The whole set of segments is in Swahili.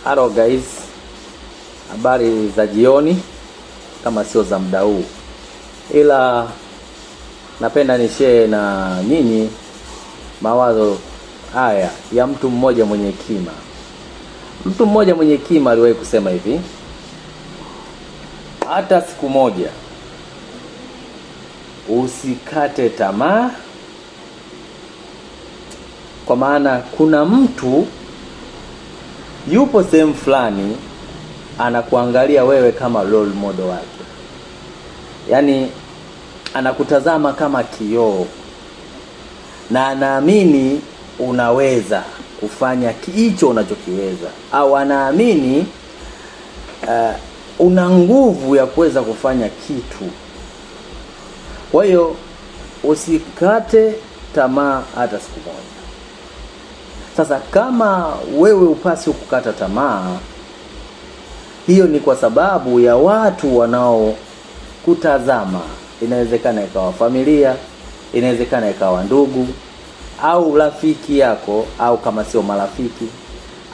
Hello guys, habari za jioni kama sio za muda huu, ila napenda ni share na nyinyi mawazo haya ya mtu mmoja mwenye hekima. Mtu mmoja mwenye hekima aliwahi kusema hivi: hata siku moja usikate tamaa, kwa maana kuna mtu yupo sehemu fulani anakuangalia wewe kama role model wake. Yaani anakutazama kama kioo na anaamini unaweza kufanya hicho unachokiweza, au anaamini una nguvu ya kuweza kufanya kitu. Kwa hiyo usikate tamaa hata siku moja. Sasa kama wewe upasi kukata tamaa, hiyo ni kwa sababu ya watu wanaokutazama. Inawezekana ikawa familia, inawezekana ikawa ndugu au rafiki yako, au kama sio marafiki,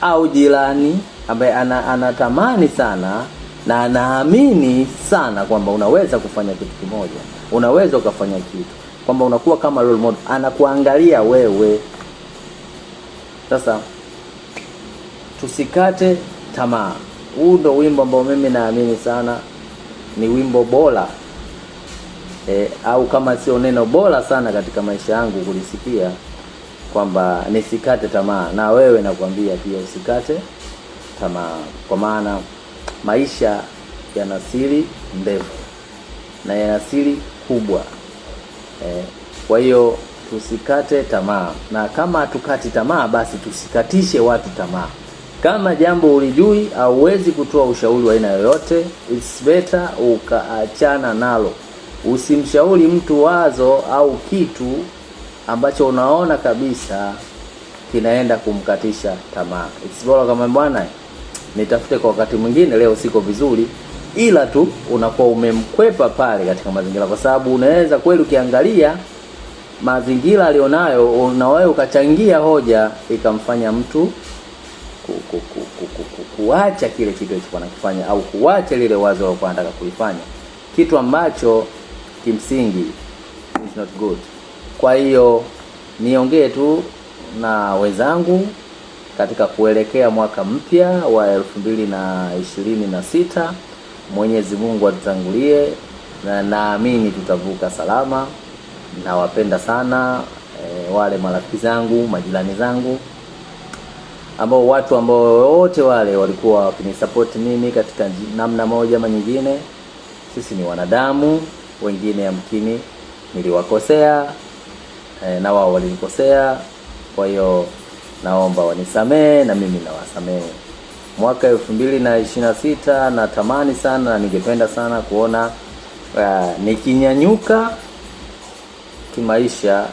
au jirani ambaye anatamani sana na anaamini sana kwamba unaweza kufanya kitu kimoja, unaweza ukafanya kitu, kwamba unakuwa kama role model, anakuangalia wewe. Sasa tusikate tamaa. Huu ndo wimbo ambao mimi naamini sana ni wimbo bora, au kama sio neno bora sana katika maisha yangu kulisikia, kwamba nisikate tamaa. Na wewe nakwambia pia usikate tamaa, kwa maana maisha yana siri ndefu na yana siri kubwa. Kwa hiyo tusikate tamaa, na kama tukati tamaa, basi tusikatishe watu tamaa. Kama jambo ulijui au huwezi kutoa ushauri wa aina yoyote, it's better ukaachana nalo. Usimshauri mtu wazo au kitu ambacho unaona kabisa kinaenda kumkatisha tamaa. It's bora kama bwana, nitafute kwa wakati mwingine, leo siko vizuri, ila tu unakuwa umemkwepa pale katika mazingira, kwa sababu unaweza kweli ukiangalia mazingira alionayo, unawahi ukachangia hoja ikamfanya mtu kuacha kile kitu alichokuwa anakifanya, au kuacha lile wazo alikuwa anataka kulifanya, kitu ambacho kimsingi is not good. Kwa hiyo niongee tu na wenzangu katika kuelekea mwaka mpya wa 2026. Mwenyezi Mungu atutangulie, na naamini tutavuka salama. Nawapenda sana wale marafiki zangu, majirani zangu, ambao watu ambao wote wale walikuwa wakinisupport mimi katika namna moja ama nyingine. Sisi ni wanadamu, wengine yamkini niliwakosea, na wao walinikosea. Kwa hiyo naomba wanisamee na mimi nawasamee. Mwaka 2026 natamani sana na ningependa sana kuona nikinyanyuka kimaisha